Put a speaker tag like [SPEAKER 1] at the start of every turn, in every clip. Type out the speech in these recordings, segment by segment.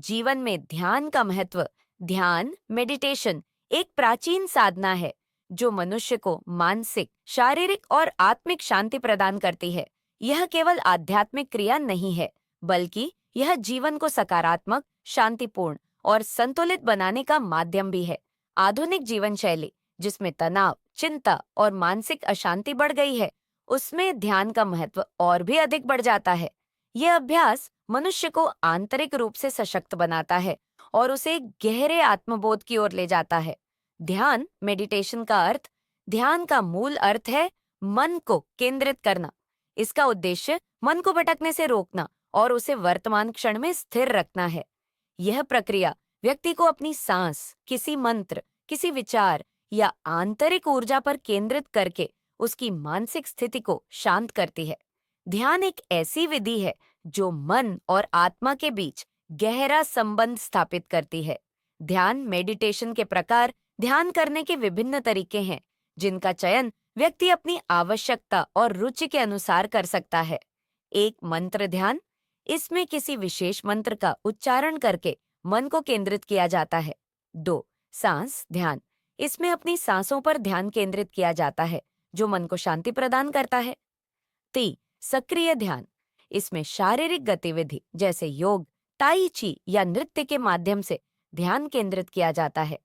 [SPEAKER 1] जीवन में ध्यान का महत्व। ध्यान मेडिटेशन एक प्राचीन साधना है जो मनुष्य को मानसिक, शारीरिक और आत्मिक शांति प्रदान करती है। यह केवल आध्यात्मिक क्रिया नहीं है, बल्कि यह जीवन को सकारात्मक, शांतिपूर्ण और संतुलित बनाने का माध्यम भी है। आधुनिक जीवन शैली, जिसमें तनाव, चिंता और मानसिक अशांति बढ़ गई है, उसमें ध्यान का महत्व और भी अधिक बढ़ जाता है। यह अभ्यास मनुष्य को आंतरिक रूप से सशक्त बनाता है और उसे गहरे आत्मबोध की ओर ले जाता है। ध्यान मेडिटेशन का अर्थ, ध्यान का मूल अर्थ है मन को केंद्रित करना। इसका उद्देश्य मन को भटकने से रोकना और उसे वर्तमान क्षण में स्थिर रखना है। यह प्रक्रिया व्यक्ति को अपनी सांस, किसी मंत्र, किसी विचार या आंतरिक ऊर्जा पर केंद्रित करके उसकी मानसिक स्थिति को शांत करती है। ध्यान एक ऐसी विधि है जो मन और आत्मा के बीच गहरा संबंध स्थापित करती है। ध्यान मेडिटेशन के प्रकार, ध्यान करने के विभिन्न तरीके हैं, जिनका चयन व्यक्ति अपनी आवश्यकता और रुचि के अनुसार कर सकता है। एक मंत्र ध्यान, इसमें किसी विशेष मंत्र का उच्चारण करके मन को केंद्रित किया जाता है। 2. सांस ध्यान, इसमें अपनी सांसों पर ध्यान केंद्रित किया जाता है, जो मन को शांति प्रदान करता है। 3. सक्रिय ध्यान, इसमें शारीरिक गतिविधि जैसे योग, ताई ची या नृत्य के माध्यम से ध्यान केंद्रित किया जाता है।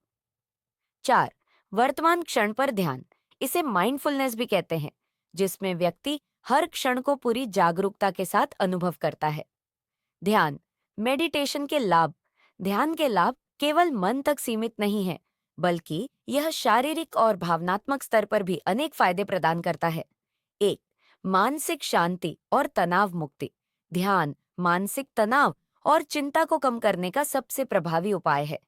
[SPEAKER 1] 4. वर्तमान क्षण पर ध्यान, इसे माइंडफुलनेस भी कहते हैं, जिसमें व्यक्ति हर क्षण को पूरी जागरूकता के साथ अनुभव करता है। ध्यान मेडिटेशन के लाभ, ध्यान के लाभ केवल मन तक सीमित नहीं है, बल्कि यह शारीरिक और भावनात्मक स्तर पर भी अनेक फायदे प्रदान करता है। 1. मानसिक शांति और तनाव मुक्ति, ध्यान मानसिक तनाव और चिंता को कम करने का सबसे प्रभावी उपाय है।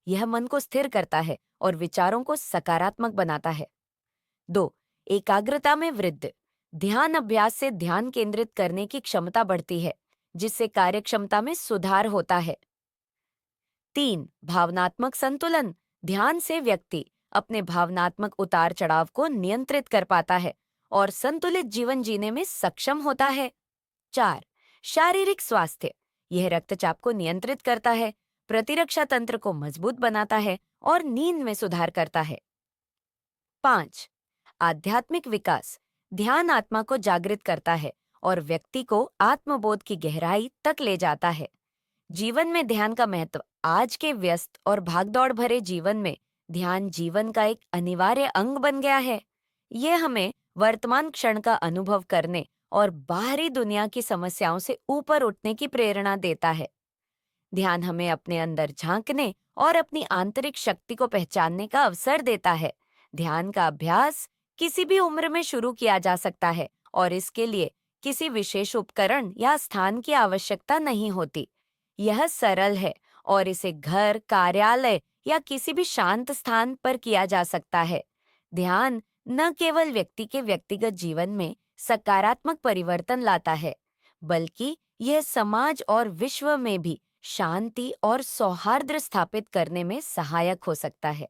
[SPEAKER 1] यह मन को स्थिर करता है और विचारों को सकारात्मक बनाता है। 2. एकाग्रता में वृद्धि, ध्यान अभ्यास से ध्यान केंद्रित करने की क्षमता बढ़ती है, जिससे कार्यक्षमता में सुधार होता है। 3. भावनात्मक संतुलन, ध्यान से व्यक्ति अपने भावनात्मक उतार चढ़ाव को नियंत्रित कर पाता है और संतुलित जीवन जीने में सक्षम होता है। 4. शारीरिक स्वास्थ्य, यह रक्तचाप को नियंत्रित करता है, प्रतिरक्षा तंत्र को मजबूत बनाता है और नींद में सुधार करता है। 5. आध्यात्मिक विकास, ध्यान आत्मा को जागृत करता है और व्यक्ति को आत्मबोध की गहराई तक ले जाता है। जीवन में ध्यान का महत्व, आज के व्यस्त और भागदौड़ भरे जीवन में ध्यान जीवन का एक अनिवार्य अंग बन गया है। यह हमें वर्तमान क्षण का अनुभव करने और बाहरी दुनिया की समस्याओं से ऊपर उठने की प्रेरणा देता है। ध्यान हमें अपने अंदर झांकने और अपनी आंतरिक शक्ति को पहचानने का अवसर देता है। ध्यान का अभ्यास किसी भी उम्र में शुरू किया जा सकता है और इसके लिए किसी विशेष उपकरण या स्थान की आवश्यकता नहीं होती। यह सरल है और इसे घर, कार्यालय या किसी भी शांत स्थान पर किया जा सकता है। ध्यान न केवल व्यक्ति के व्यक्तिगत जीवन में सकारात्मक परिवर्तन लाता है, बल्कि यह समाज और विश्व में भी शांति और सौहार्द स्थापित करने में सहायक हो सकता है।